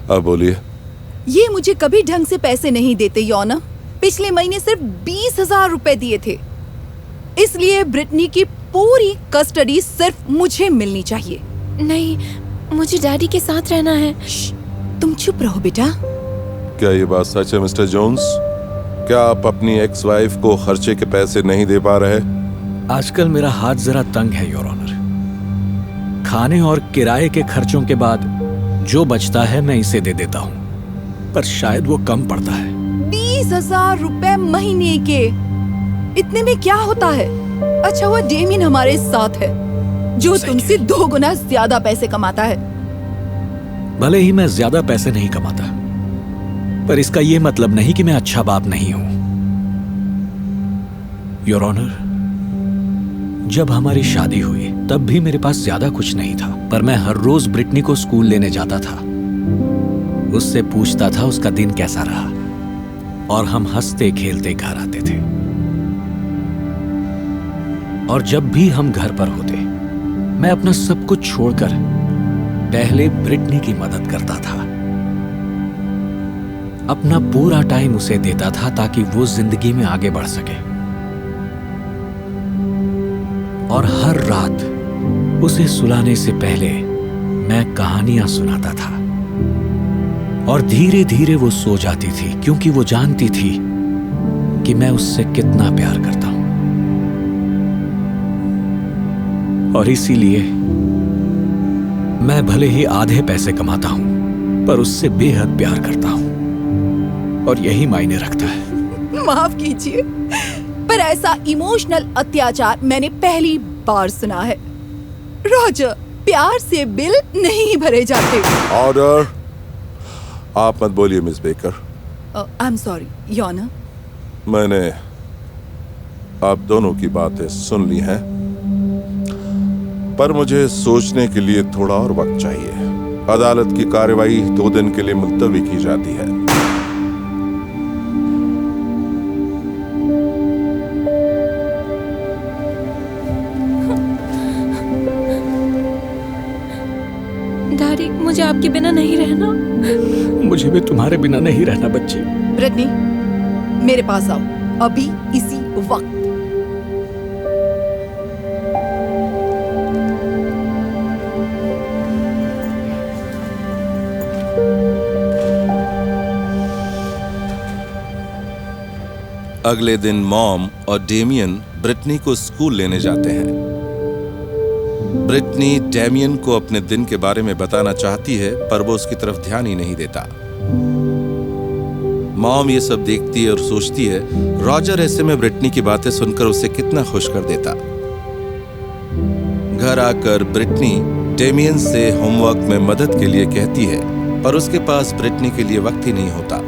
अब बोलिए। ये मुझे कभी ढंग से पैसे नहीं देते योना। पिछले महीने सिर्फ 20,000 रुपए दिए थे। इसलिए ब्रिटनी की पूरी कस्टडी सिर्फ मुझे मिलनी चाहिए। नहीं, मुझे डैडी के साथ रहना है। तुम चुप रहो बेटा। क्या ये बात सच है मिस्टर जोन्स? क्या आप अपनी एक्स वाइफ को खर्चे के पैसे नहीं दे पा रहे? आजकल मेरा हाथ जरा तंग है योर ऑनर। खाने और किराए के खर्चों के बाद जो बचता है मैं इसे दे देता हूँ, पर शायद वो कम पड़ता है। 20,000 रुपए महीने के, इतने में क्या होता है? अच्छा हुआ डेमियन हमारे साथ है, जो तुमसे 2 गुना ज्यादा पैसे कमाता है। भले ही मैं ज्यादा पैसे नहीं कमाता, पर इसका ये मतलब नहीं कि मैं अच्छा बाप नहीं हूं। योर ऑनर, जब हमारी शादी हुई तब भी मेरे पास ज्यादा कुछ नहीं था, पर मैं हर रोज ब्रिटनी को स्कूल लेने जाता था। उससे पूछता था उसका दिन कैसा रहा, और हम हंसते खेलते घर आते थे। और जब भी हम घर पर होते, मैं अपना सब कुछ छोड़कर पहले ब्रिटनी की मदद करता था। अपना पूरा टाइम उसे देता था ताकि वो जिंदगी में आगे बढ़ सके। और हर रात उसे सुलाने से पहले मैं कहानियां सुनाता था, और धीरे धीरे वो सो जाती थी, क्योंकि वो जानती थी कि मैं उससे कितना प्यार करता हूं। और इसीलिए मैं भले ही आधे पैसे कमाता हूं, पर उससे बेहद प्यार करता हूं, और यही मायने रखता है। माफ कीजिए, पर ऐसा इमोशनल अत्याचार मैंने पहली बार सुना है। रॉजर, प्यार से बिल नहीं भरे जाते। ऑर्डर। आप मत बोलिए miss baker. I am sorry योना। मैंने आप दोनों की बातें सुन ली हैं, पर मुझे सोचने के लिए थोड़ा और वक्त चाहिए। अदालत की कार्रवाई 2 दिन के लिए मुलतवी की जाती है। डैडी, मुझे आपके बिना नहीं रहना। मुझे भी तुम्हारे बिना नहीं रहना बच्चे। ब्रिटनी, मेरे पास आओ अभी, इसी वक्त। अगले दिन मॉम और डेमियन ब्रिटनी को स्कूल लेने जाते हैं। ब्रिटनी डेमियन को अपने दिन के बारे में बताना चाहती है, पर वो उसकी तरफ ध्यान ही नहीं देता। मॉम ये सब देखती है और सोचती है, रॉजर ऐसे में ब्रिटनी की बातें सुनकर उसे कितना खुश कर देता। घर आकर ब्रिटनी डेमियन से होमवर्क में मदद के लिए कहती है, पर उसके पास ब्रिटनी के लिए वक्त ही नहीं होता।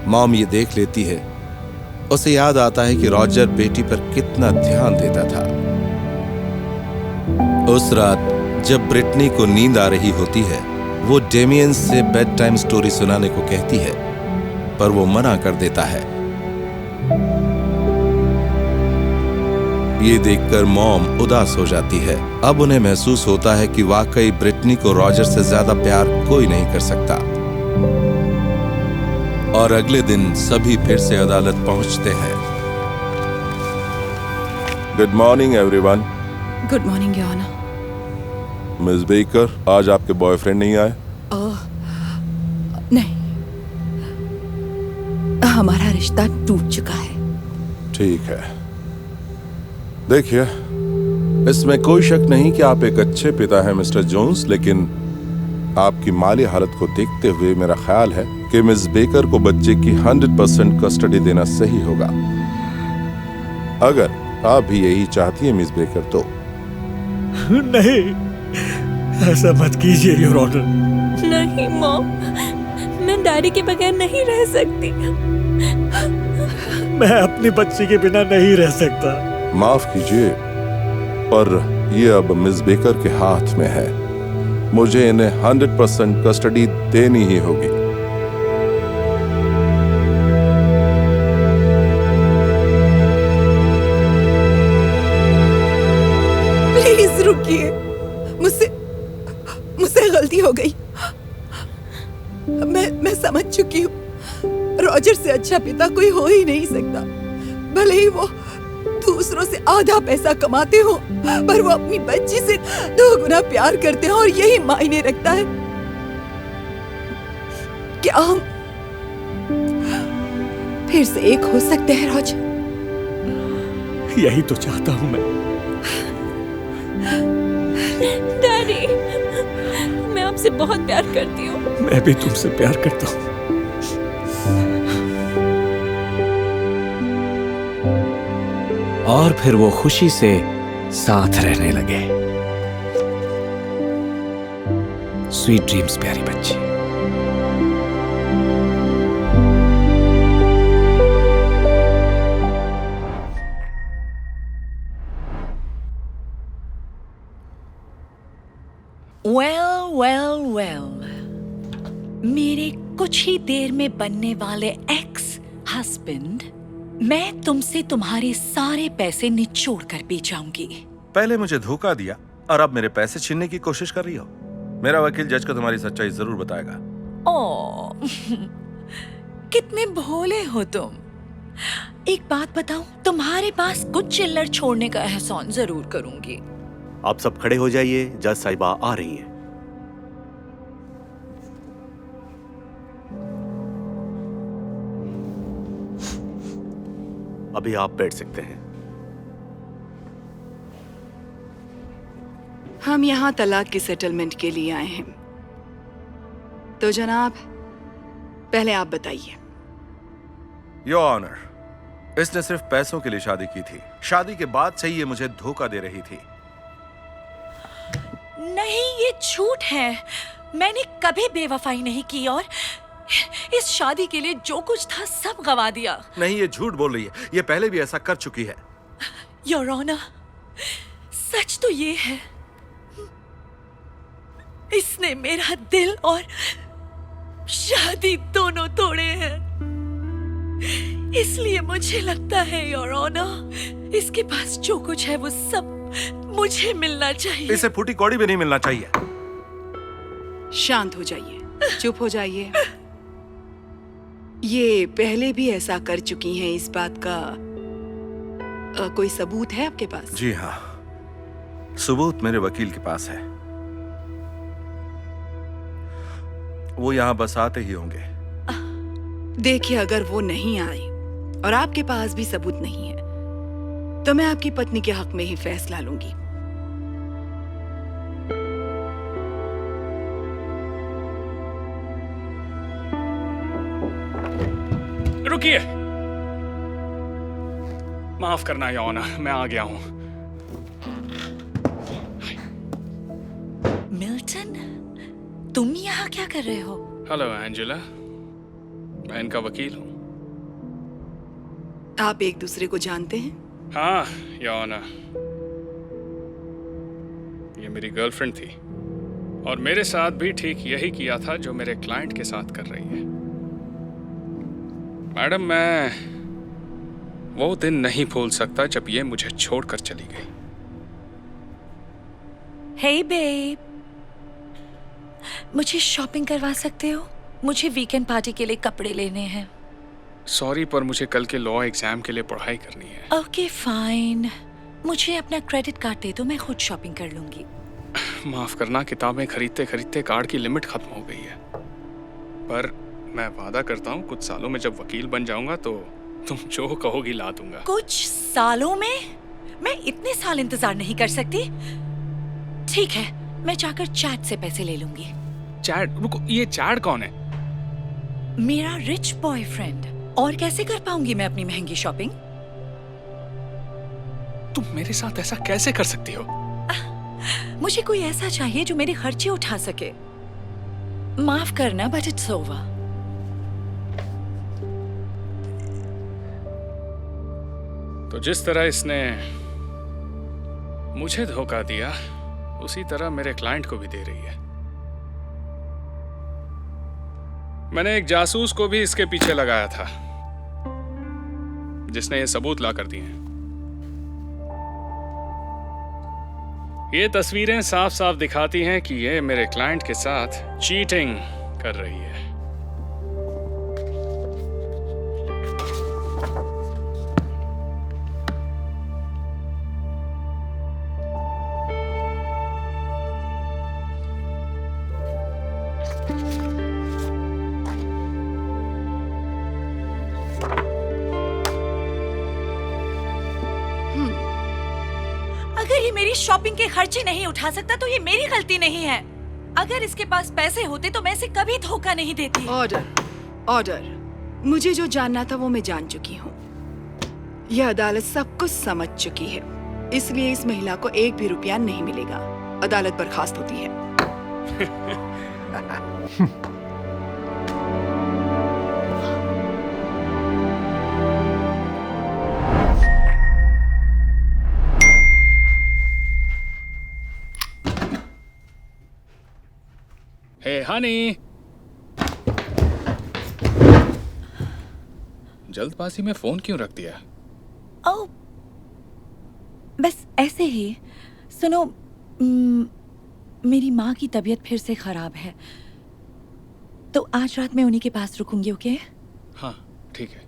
मॉम ये देख लेती है, उसे याद आता है कि रॉजर बेटी पर कितना ध्यान देता था। उस रात जब ब्रिटनी को नींद आ रही होती है, वो डेमियन से बेड टाइम स्टोरी सुनाने को कहती है, पर वो मना कर देता है। ये देखकर मॉम उदास हो जाती है। अब उन्हें महसूस होता है कि वाकई ब्रिटनी को रॉजर से ज्यादा प्यार कोई नहीं कर सकता। और अगले दिन सभी फिर से अदालत पहुंचते हैं। Good morning everyone. Good morning योना। मिस बेकर, आज आपके बॉयफ्रेंड नहीं आए? नहीं, हमारा रिश्ता टूट चुका है। ठीक है। देखिए, इसमें कोई शक नहीं कि आप एक अच्छे पिता हैं मिस्टर जोन्स, लेकिन आपकी माली हालत को देखते हुए मेरा ख्याल है कि मिस बेकर को बच्चे की 100% कस्टडी देना सही होगा। अगर आप भी यही चाहती हैं मिस बेकर तो। नहीं, ऐसा मत कीजिए योर ऑनर। नहीं मॉम, मैं डैडी के बगैर नहीं रह सकती। मैं अपनी बच्ची के बिना नहीं रह सकता। माफ कीजिए, पर ये अब मिस बेकर के हाथ में है। मुझे इन्हें 100% कस्टडी देनी ही होगी। प्लीज रुकिए, मुझसे गलती हो गई। मैं समझ चुकी हूँ, रॉजर से अच्छा पिता कोई हो ही नहीं सकता। भले ही वो दूसरों से आधा पैसा कमाते हो, पर वो अपनी बच्ची से 2 गुना प्यार करते हैं और यही मायने रखता है। क्या हम फिर से एक हो सकते हैं रॉजर? यही तो चाहता हूं मैं। डैडी, मैं आपसे बहुत प्यार करती हूँ। मैं भी तुमसे प्यार करता हूं। और फिर वो खुशी से साथ रहने लगे। स्वीट ड्रीम्स प्यारी बच्ची। वेल, मेरे कुछ ही देर में बनने वाले एक्स हस्बैंड, मैं तुमसे तुम्हारे सारे पैसे निचोड़ कर पी जाऊंगी। पहले मुझे धोखा दिया और अब मेरे पैसे छीनने की कोशिश कर रही हो। मेरा वकील जज को तुम्हारी सच्चाई जरूर बताएगा। ओ, कितने भोले हो तुम। एक बात बताऊं, तुम्हारे पास कुछ चिल्लर छोड़ने का एहसान जरूर करूंगी। आप सब खड़े हो जाइए, जज साहिबा आ रही हैं। अभी आप बैठ सकते हैं। हम यहाँ तलाक की सेटलमेंट के लिए आए हैं। तो जनाब, पहले आप बताइए। योर ऑनर, इसने सिर्फ पैसों के लिए शादी की थी। शादी के बाद से ही ये मुझे धोखा दे रही थी। नहीं, ये झूठ है। मैंने कभी बेवफाई नहीं की और इस शादी के लिए जो कुछ था सब गवा दिया। नहीं, ये झूठ बोल रही है। ये पहले भी ऐसा कर चुकी है। योर ऑनर, सच तो ये है, इसने मेरा दिल और शादी दोनों तोड़े हैं। इसलिए मुझे लगता है योर ऑनर, इसके पास जो कुछ है वो सब मुझे मिलना चाहिए। इसे फूटी कौड़ी भी नहीं मिलना चाहिए। शांत हो जाइए, चुप हो जाइए। ये पहले भी ऐसा कर चुकी हैं, इस बात का कोई सबूत है आपके पास? जी हाँ, सबूत मेरे वकील के पास है। वो यहाँ बस आते ही होंगे। देखिए, अगर वो नहीं आए और आपके पास भी सबूत नहीं है, तो मैं आपकी पत्नी के हक में ही फैसला लूंगी। रुकिए, माफ करना योर ऑनर, मैं आ गया हूं। मिल्टन, तुम यहाँ क्या कर रहे हो? हेलो एंजेला, मैं इनका वकील हूं। आप एक दूसरे को जानते हैं? हाँ योर ऑनर, ये मेरी गर्लफ्रेंड थी और मेरे साथ भी ठीक यही किया था जो मेरे क्लाइंट के साथ कर रही है। मैडम, मैं वो दिन नहीं भूल सकता जब ये मुझे छोड़कर चली गई। हे बेब, मुझे शॉपिंग करवा सकते हो? मुझे वीकेंड पार्टी के लिए कपड़े लेने हैं। सॉरी, पर मुझे कल के लॉ एग्जाम के लिए पढ़ाई करनी है। ओके फाइन, मुझे अपना क्रेडिट कार्ड दे दो, मैं खुद शॉपिंग कर लूंगी। माफ करना, किताबें खरीदते खरीदते कार्ड की लिमिट खत्म हो गई है। पर मैं वादा करता हूँ, कुछ सालों में जब वकील बन जाऊंगा तो तुम जो कहोगी ला दूंगा। कुछ सालों में? मैं इतने साल इंतजार नहीं कर सकती। ठीक है, मैं जाकर चैट से पैसे ले लूंगी। चैट? रुको, ये चैट कौन है? मेरा रिच बॉयफ्रेंड। और कैसे कर पाऊंगी मैं अपनी महंगी शॉपिंग? तुम मेरे साथ ऐसा कैसे कर सकती हो? मुझे कोई ऐसा चाहिए जो मेरे खर्चे उठा सके। माफ करना, बट इट्स ओवर। तो जिस तरह इसने मुझे धोखा दिया, उसी तरह मेरे क्लाइंट को भी दे रही है। मैंने एक जासूस को भी इसके पीछे लगाया था, जिसने ये सबूत ला कर दिए। ये तस्वीरें साफ साफ दिखाती हैं कि ये मेरे क्लाइंट के साथ चीटिंग कर रही है। अगर ये मेरी शॉपिंग के खर्चे नहीं उठा सकता तो ये मेरी गलती नहीं है। अगर इसके पास पैसे होते तो मैं इसे कभी धोखा नहीं देती। Order, order. मुझे जो जानना था वो मैं जान चुकी हूँ। यह अदालत सब कुछ समझ चुकी है, इसलिए इस महिला को 1 भी रुपया नहीं मिलेगा। अदालत बर्खास्त होती है। हे हनी, जल्दबाजी में फोन क्यों रख दिया? ओह, बस ऐसे ही। सुनो, मेरी माँ की तबीयत फिर से खराब है, तो आज रात मैं उन्हीं के पास रुकूंगी। ओके? हाँ ठीक है,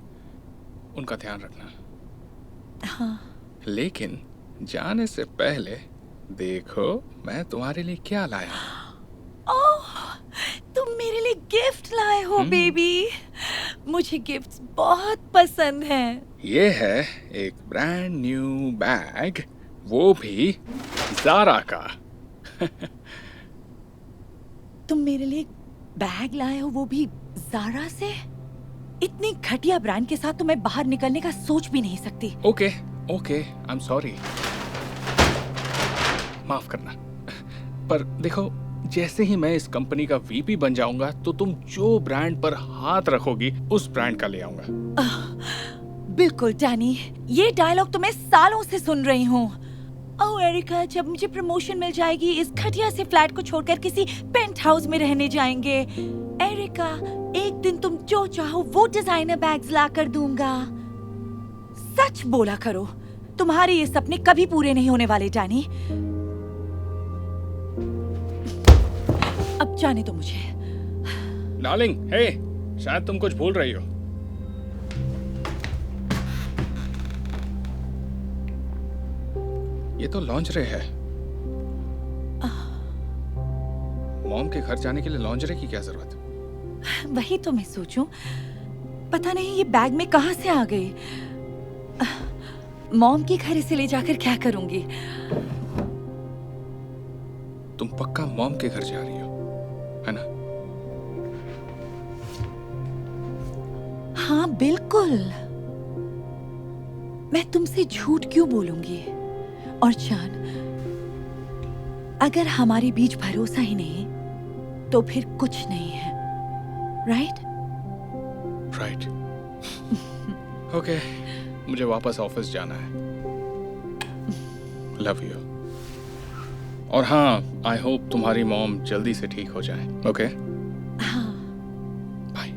उनका ध्यान रखना। हाँ। लेकिन जाने से पहले देखो मैं तुम्हारे लिए क्या लाया हूं। ओह, तुम मेरे लिए गिफ्ट लाए हो बेबी। मुझे गिफ्ट्स बहुत पसंद हैं। ये है एक ब्रांड न्यू बैग, वो भी ज़ारा का। तुम मेरे लिए बैग लाए हो, वो भी ज़ारा से? इतनी घटिया ब्रांड के साथ तो मैं बाहर निकलने का सोच भी नहीं सकती। Okay okay, I am sorry, माफ करना। पर देखो, जैसे ही मैं इस कंपनी का वीपी बन जाऊंगा तो तुम जो ब्रांड पर हाथ रखोगी उस ब्रांड का ले आऊंगा। बिल्कुल डैनी, ये डायलॉग तो मैं सालों से सुन रही हूँ। ओह एरिका, जब मुझे प्रमोशन मिल जाएगी इस घटिया से फ्लैट को छोड़कर किसी पेंट हाउस में रहने जाएंगे। एरिका, एक दिन तुम जो चाहो वो डिजाइनर बैग्स ला कर दूंगा। सच बोला करो, तुम्हारे ये सपने कभी पूरे नहीं होने वाले डैनी। अब जाने दो मुझे। डार्लिंग, हे, शायद तुम कुछ भूल रही हो। ये तो लॉन्जरे है। मॉम के घर जाने के लिए लॉन्जरे की क्या जरूरत? वही तो मैं सोचूं, पता नहीं ये बैग में कहां से आ गई। मॉम के घर इसे ले जाकर क्या करूंगी? तुम पक्का मॉम के घर जा रही हो, है ना? हाँ बिल्कुल। मैं तुमसे झूठ क्यों बोलूंगी? और जान, अगर हमारे बीच भरोसा ही नहीं तो फिर कुछ नहीं है। राइट? राइट। ओके, मुझे वापस ऑफिस जाना है। Love you. और हाँ, आई होप तुम्हारी मॉम जल्दी से ठीक हो जाए। ओके? हाँ। बाय।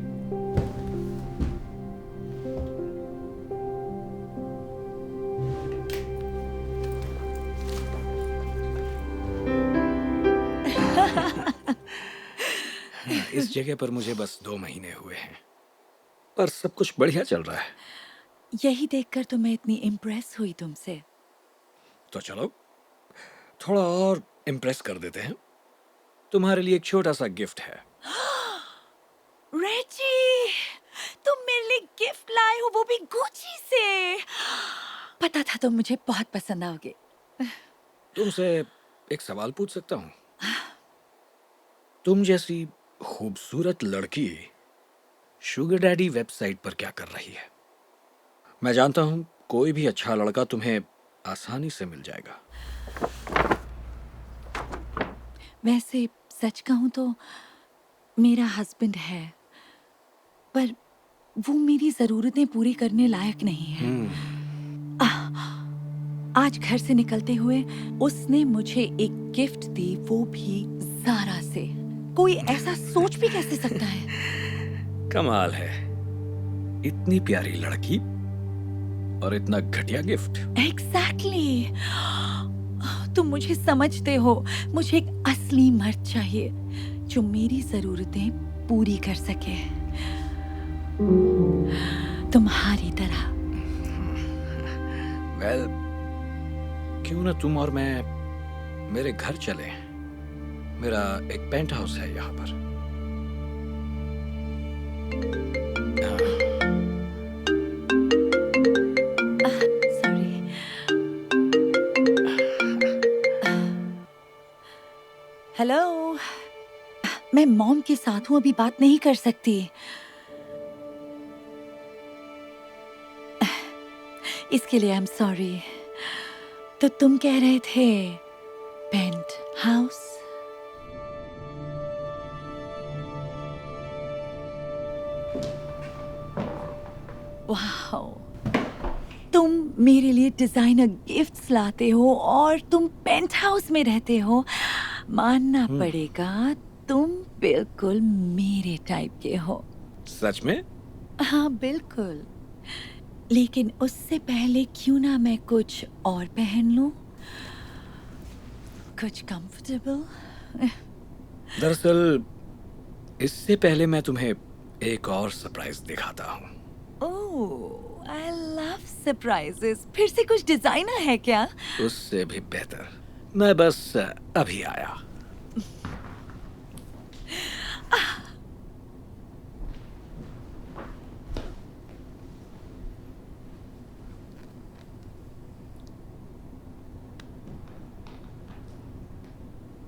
इस जगह पर मुझे बस 2 महीने हुए हैं, पर सब कुछ बढ़िया चल रहा है। यही देखकर तो मैं इतनी इम्प्रेस हुई तुमसे। तो चलो थोड़ा और इम्प्रेस कर देते हैं। तुम्हारे लिए एक छोटा सा गिफ्ट है। रेजी, तुम मेरे लिए गिफ्ट लाए हो, वो भी गुची से। पता था तुम मुझे बहुत पसंद आओगे। तुमसे एक सवाल पूछ सकता हूँ? तुम जैसी खूबसूरत लड़की शुगर डैडी वेबसाइट पर क्या कर रही है? मैं जानता हूँ कोई भी अच्छा लड़का तुम्हें आसानी से मिल जाएगा। वैसे सच कहूं तो मेरा हस्बैंड है, पर वो मेरी जरूरतें पूरी करने लायक नहीं है। आज घर से निकलते हुए उसने मुझे एक गिफ्ट दी, वो भी ज़ारा से। कोई ऐसा सोच भी कैसे सकता है? कमाल है, इतनी प्यारी लड़की और इतना घटिया गिफ्ट। एग्जैक्टली। तुम मुझे समझते हो। मुझे एक असली मर्द चाहिए जो मेरी जरूरतें पूरी कर सके, तुम्हारी तरह। वेल, क्यों ना तुम और मैं मेरे घर चले। मेरा एक पेंट हाउस है यहाँ पर। सॉरी। हेलो, मैं मॉम के साथ हूँ, अभी बात नहीं कर सकती। इसके लिए आई एम सॉरी। तो तुम कह रहे थे पेंट हाउस? वाओ, तुम मेरे लिए डिजाइनर गिफ्ट्स लाते हो और तुम पेंट हाउस में रहते हो। मानना पड़ेगा, तुम बिल्कुल मेरे टाइप के हो। सच में? हाँ बिल्कुल, लेकिन उससे पहले क्यों ना मैं कुछ और पहन लूं, कुछ कंफर्टेबल। दरअसल इससे पहले मैं तुम्हें एक और सरप्राइज दिखाता हूँ। ओह, आई लव सरप्राइजेस। फिर से कुछ डिजाइनर है क्या? उससे भी बेहतर। मैं बस अभी आया।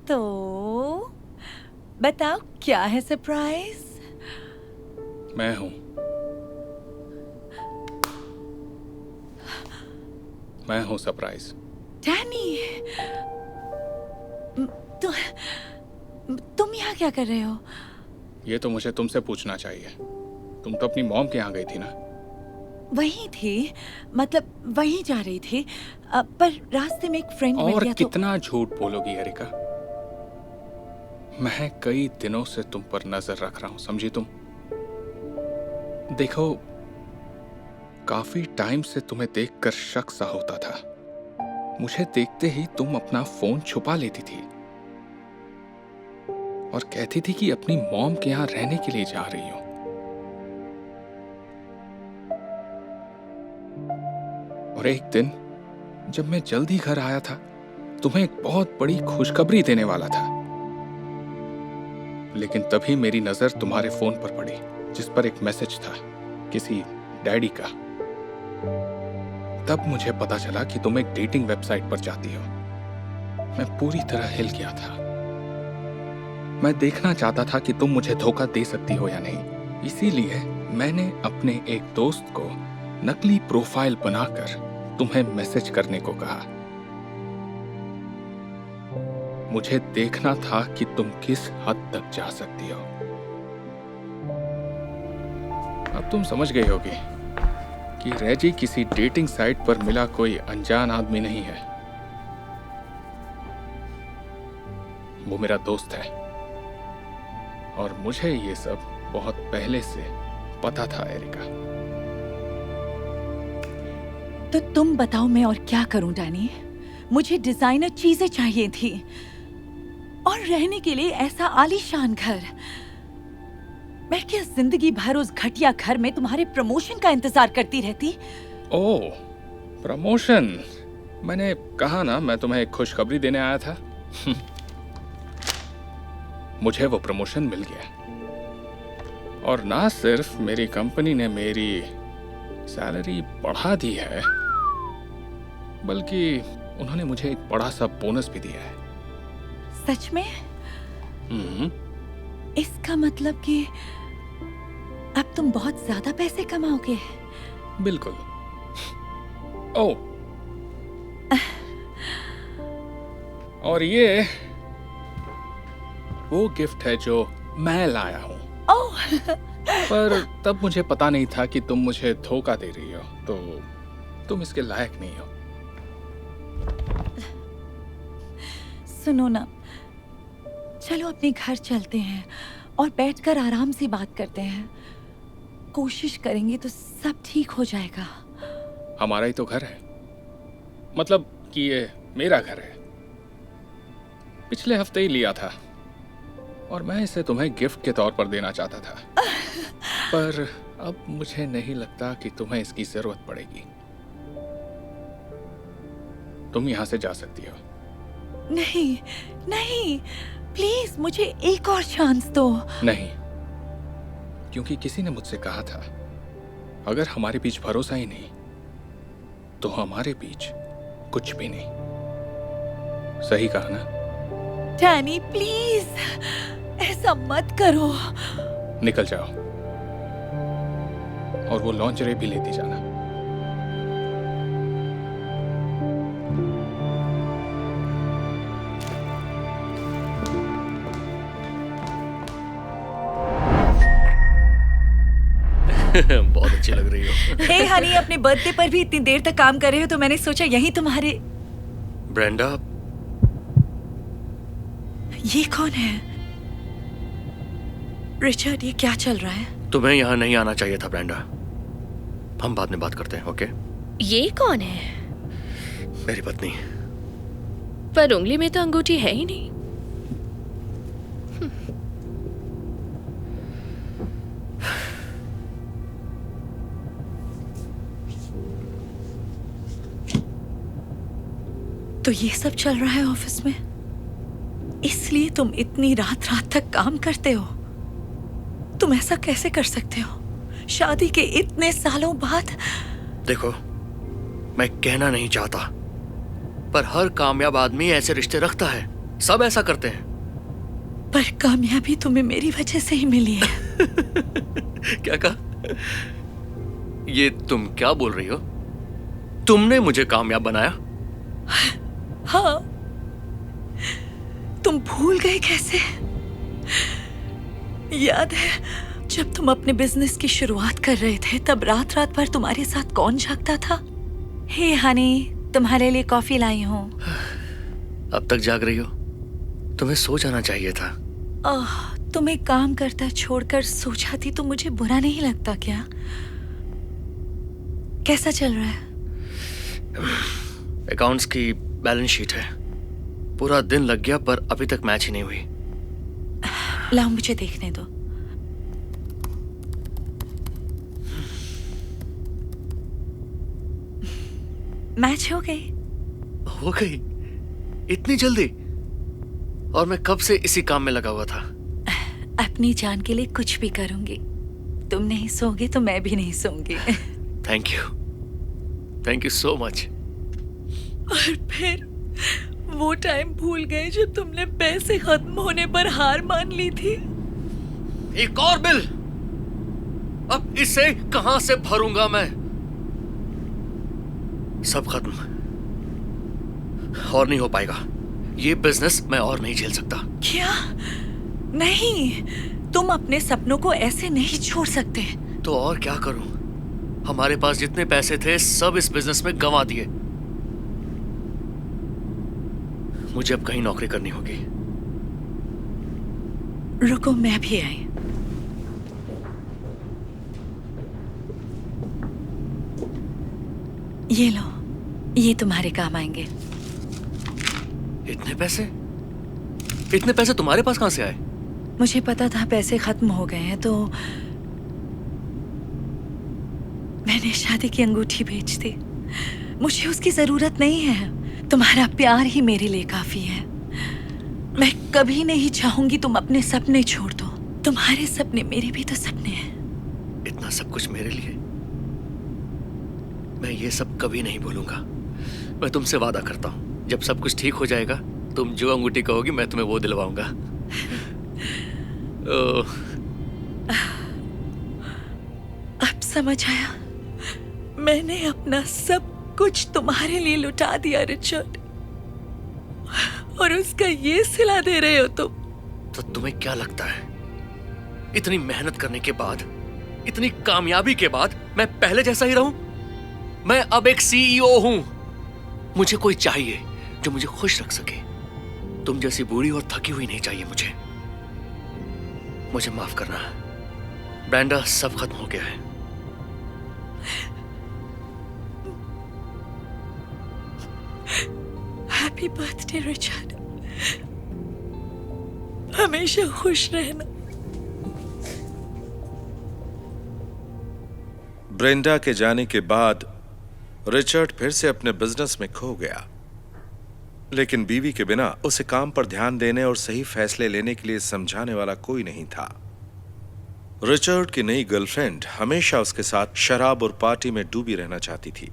तो बताओ क्या है सरप्राइज? मैं हूं। मैं हूं सरप्राइज। डैनी, तुम यहाँ क्या कर रहे हो? ये तो मुझे तुमसे पूछना चाहिए। तुम तो अपनी मॉम के यहाँ गई थी ना? वहीं थी, मतलब वहीं जा रही थी, पर रास्ते में एक फ्रेंड मिल और गया। कितना झूठ बोलोगी एरिका? मैं कई दिनों से तुम पर नजर रख रहा हूं, समझी तुम? देखो, काफी टाइम से तुम्हें देखकर शक सा होता था। मुझे देखते ही तुम अपना फोन छुपा लेती थी और कहती थी कि अपनी मॉम के यहाँ रहने के लिए जा रही हो। और एक दिन जब मैं जल्दी घर आया था, तुम्हें एक बहुत बड़ी खुशखबरी देने वाला था, लेकिन तभी मेरी नजर तुम्हारे फोन पर पड़ी, जिस पर एक मैसेज था किसी डैडी का। तब मुझे पता चला कि तुम एक डेटिंग वेबसाइट पर जाती हो। मैं पूरी तरह हिल गया था। मैं देखना चाहता था कि तुम मुझे धोखा दे सकती हो या नहीं। इसीलिए मैंने अपने एक दोस्त को नकली प्रोफाइल बनाकर तुम्हें मैसेज करने को कहा। मुझे देखना था कि तुम किस हद तक जा सकती हो। अब तुम समझ गई होगी कि रेजी किसी डेटिंग साइट पर मिला कोई अनजान आदमी नहीं है। वो मेरा दोस्त है और मुझे ये सब बहुत पहले से पता था एरिका। तो तुम बताओ मैं और क्या करूं डैनी? मुझे डिजाइनर चीजें चाहिए थी और रहने के लिए ऐसा आलीशान घर। मैं क्या जिंदगी भर उस घटिया घर में तुम्हारे प्रमोशन का इंतजार करती रहती? ओह, प्रमोशन! मैंने कहा ना, मैं तुम्हें एक खुशखबरी देने आया था। मुझे वो प्रमोशन मिल गया और ना सिर्फ मेरी कंपनी ने मेरी सैलरी बढ़ा दी है, बल्कि उन्होंने मुझे एक बड़ा सा बोनस भी दिया है। सच में? इसका मतलब कि अब तुम बहुत ज्यादा पैसे कमाओगे? बिल्कुल। ओह, और ये वो गिफ्ट है जो मैं लाया हूँ। ओह, पर तब मुझे पता नहीं था कि तुम मुझे धोखा दे रही हो, तो तुम इसके लायक नहीं हो। सुनो ना, चलो अपने घर चलते हैं और बैठकर आराम से बात करते हैं। कोशिश करेंगे तो सब ठीक हो जाएगा। हमारा ही तो घर है, मतलब कि ये मेरा घर है। पिछले हफ्ते ही लिया था और मैं इसे तुम्हें गिफ्ट के तौर पर देना चाहता था, पर अब मुझे नहीं लगता कि तुम्हें इसकी जरूरत पड़ेगी। तुम यहां से जा सकती हो। नहीं नहीं, प्लीज मुझे एक और चांस दो। नहीं, क्योंकि किसी ने मुझसे कहा था अगर हमारे बीच भरोसा ही नहीं तो हमारे बीच कुछ भी नहीं। सही कहा ना? डैनी प्लीज ऐसा मत करो। निकल जाओ और वो लॉन्जरे भी लेती जाना। बहुत अच्छी लग रही हो। हे हनी, अपने बर्थडे पर भी इतनी देर तक काम कर रहे हो तो मैंने सोचा यही तुम्हारे। ब्रेंडा, ये कौन है? रिचर्ड, ये क्या चल रहा है? तुम्हें यहाँ नहीं आना चाहिए था ब्रेंडा। हम बाद में बात करते हैं, ओके? ये कौन है? मेरी पत्नी। पर उंगली में तो अंगूठी है ही नहीं। तो ये सब चल रहा है ऑफिस में? इसलिए तुम इतनी रात रात तक काम करते हो? तुम ऐसा कैसे कर सकते हो शादी के इतने सालों बाद? देखो, मैं कहना नहीं चाहता, पर हर कामयाब आदमी ऐसे रिश्ते रखता है। सब ऐसा करते हैं। पर कामयाबी तुम्हें मेरी वजह से ही मिली है। क्या कहा? ये तुम क्या बोल रही हो? तुमने मुझे कामयाब बनाया? हाँ, तुम भूल गए कैसे? याद है जब तुम अपने बिजनेस की शुरुआत कर रहे थे तब रात रात भर तुम्हारे साथ कौन जागता था? हे हनी, तुम्हारे लिए कॉफी लाई हूँ। अब तक जाग रही हो? तुम्हें सो जाना चाहिए था। तुम्हें काम करता छोड़कर सो जाती तो मुझे बुरा नहीं लगता क्या? कैसा चल रहा है? अकाउंट्स की बैलेंस शीट है। पूरा दिन लग गया पर अभी तक मैच ही नहीं हुई। लाओ, मुझे देखने दो। मैच हो गई? हो गई? इतनी जल्दी? और मैं कब से इसी काम में लगा हुआ था। अपनी जान के लिए कुछ भी करूंगी। तुम नहीं सोओगे तो मैं भी नहीं सोऊंगी। Thank you so much. और फिर वो टाइम भूल गए जब तुमने पैसे खत्म होने पर हार मान ली थी? एक और बिल? अब इसे कहां से भरूंगा मैं? सब खत्म। और नहीं हो पाएगा। ये बिजनेस मैं और नहीं झेल सकता। क्या? नहीं, तुम अपने सपनों को ऐसे नहीं छोड़ सकते। तो और क्या करूं? हमारे पास जितने पैसे थे सब इस बिजनेस में गंवा दिए। मुझे अब कहीं नौकरी करनी होगी। रुको, मैं भी आई। ये लो, ये तुम्हारे काम आएंगे। इतने पैसे? इतने पैसे तुम्हारे पास कहां से आए? मुझे पता था पैसे खत्म हो गए हैं तो मैंने शादी की अंगूठी बेच दी। मुझे उसकी जरूरत नहीं है। तुम्हारा प्यार ही मेरे लिए काफी है। मैं कभी नहीं चाहूंगी तुम अपने सपने छोड़ दो। तुम्हारे सपने मेरे भी तो सपने हैं। इतना सब कुछ मेरे लिए? मैं ये सब कभी नहीं भूलूंगा। मैं तुमसे वादा करता हूँ, जब सब कुछ ठीक हो जाएगा तुम जो अंगूठी कहोगी मैं तुम्हें वो दिलवाऊंगा। अब समझ आया। मैंने अपना सब कुछ तुम्हारे लिए लुटा दिया रिचर्ड, और उसका ये सिला दे रहे हो तुम। तो तुम्हें क्या लगता है इतनी मेहनत करने के बाद, इतनी कामयाबी के बाद मैं पहले जैसा ही रहूं? मैं अब एक सीईओ हूं। मुझे कोई चाहिए जो मुझे खुश रख सके। तुम जैसी बूढ़ी और थकी हुई नहीं चाहिए मुझे। मुझे माफ करना ब्रेंडा, सब खत्म हो गया है। Happy birthday Richard. हमेशा खुश रहना। ब्रेंडा के जाने के बाद रिचर्ड फिर से अपने बिजनेस में खो गया, लेकिन बीवी के बिना उसे काम पर ध्यान देने और सही फैसले लेने के लिए समझाने वाला कोई नहीं था। रिचर्ड की नई गर्लफ्रेंड हमेशा उसके साथ शराब और पार्टी में डूबी रहना चाहती थी।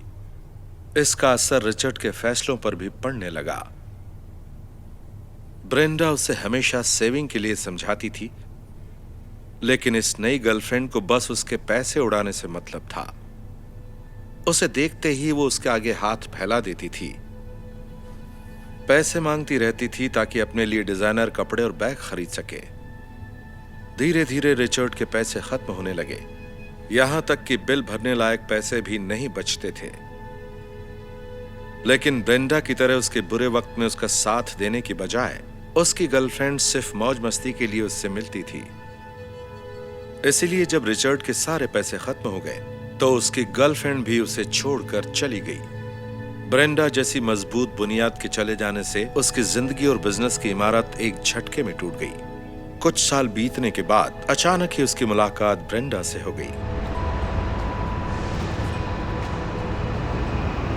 इसका असर रिचर्ड के फैसलों पर भी पड़ने लगा। ब्रेंडा उसे हमेशा सेविंग के लिए समझाती थी, लेकिन इस नई गर्लफ्रेंड को बस उसके पैसे उड़ाने से मतलब था। उसे देखते ही वो उसके आगे हाथ फैला देती थी, पैसे मांगती रहती थी ताकि अपने लिए डिजाइनर कपड़े और बैग खरीद सके। धीरे धीरे रिचर्ड के पैसे खत्म होने लगे, यहां तक कि बिल भरने लायक पैसे भी नहीं बचते थे। लेकिन ब्रेंडा की तरह उसके बुरे वक्त में उसका साथ देने की बजाय उसकी गर्लफ्रेंड सिर्फ मौज मस्ती के लिए उससे मिलती थी। इसलिए जब रिचर्ड के सारे पैसे खत्म हो गए तो उसकी गर्लफ्रेंड भी उसे छोड़कर चली गई। ब्रेंडा जैसी मजबूत बुनियाद के चले जाने से उसकी जिंदगी और बिजनेस की इमारत एक झटके में टूट गई। कुछ साल बीतने के बाद अचानक ही उसकी मुलाकात ब्रेंडा से हो गई।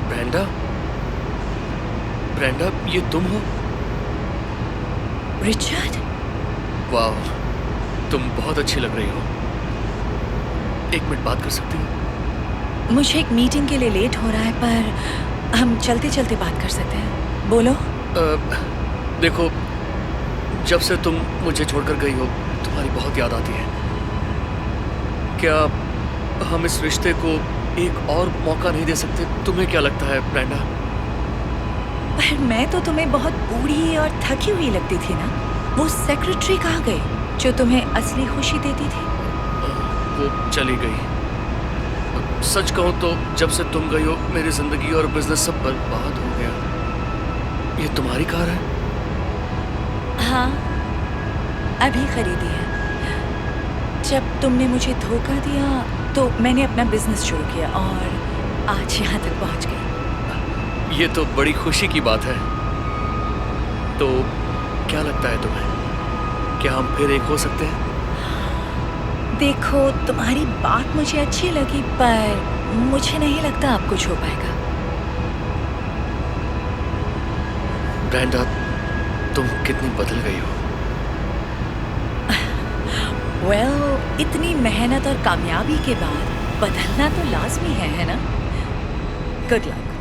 ब्रेंडा, ब्रेंडा, ये तुम हो? रिचर्ड, वाह, तुम बहुत अच्छी लग रही हो। एक मिनट बात कर सकती हो? मुझे एक मीटिंग के लिए लेट हो रहा है, पर हम चलते चलते बात कर सकते हैं। बोलो। देखो, जब से तुम मुझे छोड़कर गई हो, तुम्हारी बहुत याद आती है। क्या हम इस रिश्ते को एक और मौका नहीं दे सकते? तुम्हें क्या लगता है ब्रेंडा? पर मैं तो तुम्हें बहुत बूढ़ी और थकी हुई लगती थी ना। वो सेक्रेटरी कहाँ गई जो तुम्हें असली खुशी देती थी? वो चली गई। सच कहूं तो जब से तुम गई हो, मेरी जिंदगी और बिजनेस सब बर्बाद हो गया। ये तुम्हारी कार है? हाँ, अभी खरीदी है। जब तुमने मुझे धोखा दिया तो मैंने अपना बिजनेस शुरू किया और आज यहाँ तक पहुँच गई। ये तो बड़ी खुशी की बात है। तो क्या लगता है तुम्हें, क्या हम फिर एक हो सकते हैं? देखो, तुम्हारी बात मुझे अच्छी लगी, पर मुझे नहीं लगता अब कुछ हो पाएगा। ब्रेंडा, तुम कितनी बदल गई हो। इतनी मेहनत और कामयाबी के बाद बदलना तो लाजमी है ना? Good luck.